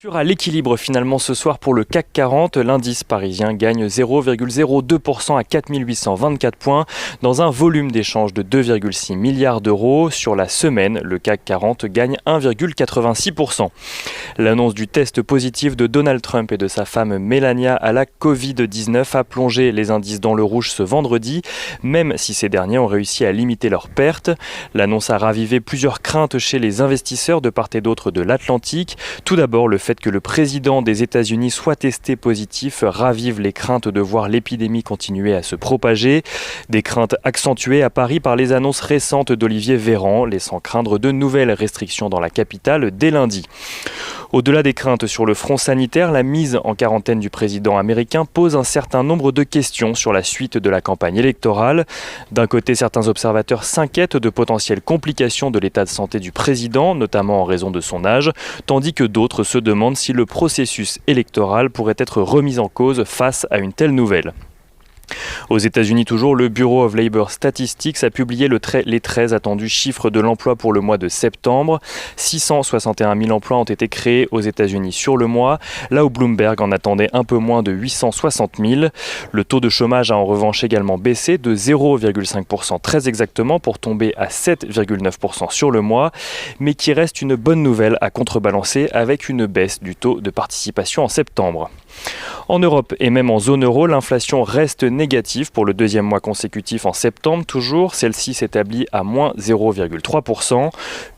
À l'équilibre finalement ce soir pour le CAC 40, l'indice parisien gagne 0,02% à 4824 points dans un volume d'échange de 2,6 milliards d'euros. Sur la semaine, le CAC 40 gagne 1,86%. L'annonce du test positif de Donald Trump et de sa femme Melania à la Covid-19 a plongé les indices dans le rouge ce vendredi, même si ces derniers ont réussi à limiter leurs pertes. L'annonce a ravivé plusieurs craintes chez les investisseurs de part et d'autre de l'Atlantique. Tout d'abord, le fait que le président des États-Unis soit testé positif ravive les craintes de voir l'épidémie continuer à se propager. Des craintes accentuées à Paris par les annonces récentes d'Olivier Véran, laissant craindre de nouvelles restrictions dans la capitale dès lundi. Au-delà des craintes sur le front sanitaire, la mise en quarantaine du président américain pose un certain nombre de questions sur la suite de la campagne électorale. D'un côté, certains observateurs s'inquiètent de potentielles complications de l'état de santé du président, notamment en raison de son âge, tandis que d'autres se demandent si le processus électoral pourrait être remis en cause face à une telle nouvelle. Aux États-Unis toujours, le Bureau of Labor Statistics a publié les très attendus chiffres de l'emploi pour le mois de septembre. 661 000 emplois ont été créés aux États-Unis sur le mois, là où Bloomberg en attendait un peu moins de 860 000. Le taux de chômage a en revanche également baissé de 0,5% très exactement pour tomber à 7,9% sur le mois, mais qui reste une bonne nouvelle à contrebalancer avec une baisse du taux de participation en septembre. En Europe et même en zone euro, l'inflation reste négative pour le deuxième mois consécutif en septembre. Toujours, celle-ci s'établit à moins 0,3%.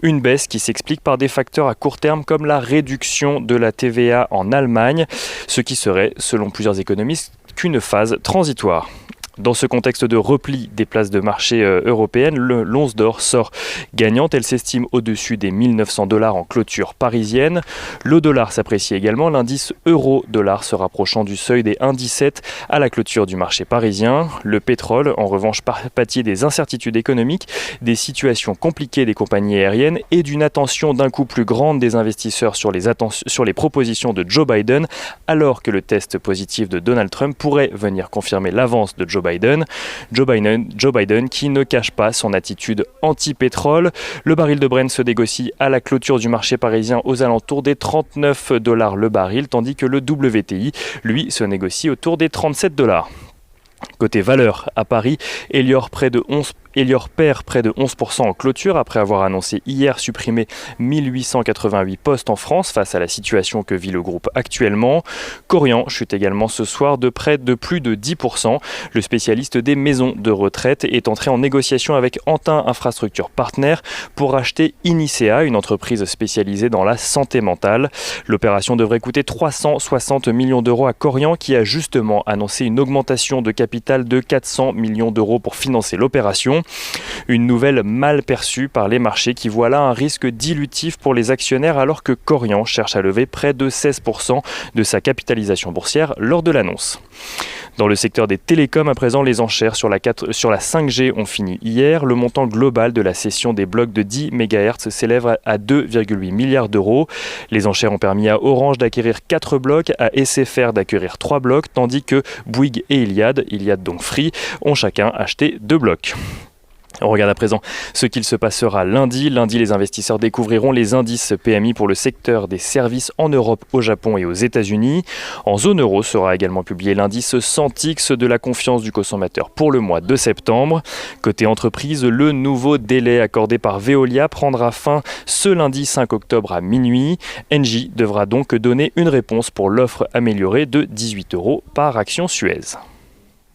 Une baisse qui s'explique par des facteurs à court terme comme la réduction de la TVA en Allemagne, ce qui serait, selon plusieurs économistes, qu'une phase transitoire. Dans ce contexte de repli des places de marché européennes, l'once d'or sort gagnante. Elle s'estime au-dessus des 1 900 $ en clôture parisienne. Le dollar s'apprécie également. L'indice euro-dollar se rapprochant du seuil des 1,17 à la clôture du marché parisien. Le pétrole, en revanche, pâtit des incertitudes économiques, des situations compliquées des compagnies aériennes et d'une attention d'un coup plus grande des investisseurs sur les propositions de Joe Biden, alors que le test positif de Donald Trump pourrait venir confirmer l'avance de Joe Biden qui ne cache pas son attitude anti-pétrole. Le baril de Brent se négocie à la clôture du marché parisien aux alentours des 39 $ le baril, tandis que le WTI, lui, se négocie autour des 37 $. Côté valeur, à Paris, Elior perd près de 11% en clôture après avoir annoncé hier supprimer 1888 postes en France face à la situation que vit le groupe actuellement. Korian chute également ce soir de près de plus de 10%. Le spécialiste des maisons de retraite est entré en négociation avec Antin Infrastructure Partner pour acheter Inicea, une entreprise spécialisée dans la santé mentale. L'opération devrait coûter 360 millions d'euros à Korian qui a justement annoncé une augmentation de capital de 400 millions d'euros pour financer l'opération. Une nouvelle mal perçue par les marchés qui voient là un risque dilutif pour les actionnaires alors que Korian cherche à lever près de 16% de sa capitalisation boursière lors de l'annonce. Dans le secteur des télécoms, à présent, les enchères sur la 5G ont fini hier. Le montant global de la cession des blocs de 10 MHz s'élève à 2,8 milliards d'euros. Les enchères ont permis à Orange d'acquérir 4 blocs, à SFR d'acquérir 3 blocs, tandis que Bouygues et Iliad donc Free, ont chacun acheté 2 blocs. On regarde à présent ce qu'il se passera lundi. Lundi, les investisseurs découvriront les indices PMI pour le secteur des services en Europe, au Japon et aux États-Unis. En zone euro sera également publié l'indice Sentix de la confiance du consommateur pour le mois de septembre. Côté entreprise, le nouveau délai accordé par Veolia prendra fin ce lundi 5 octobre à minuit. Engie devra donc donner une réponse pour l'offre améliorée de 18 € par action Suez.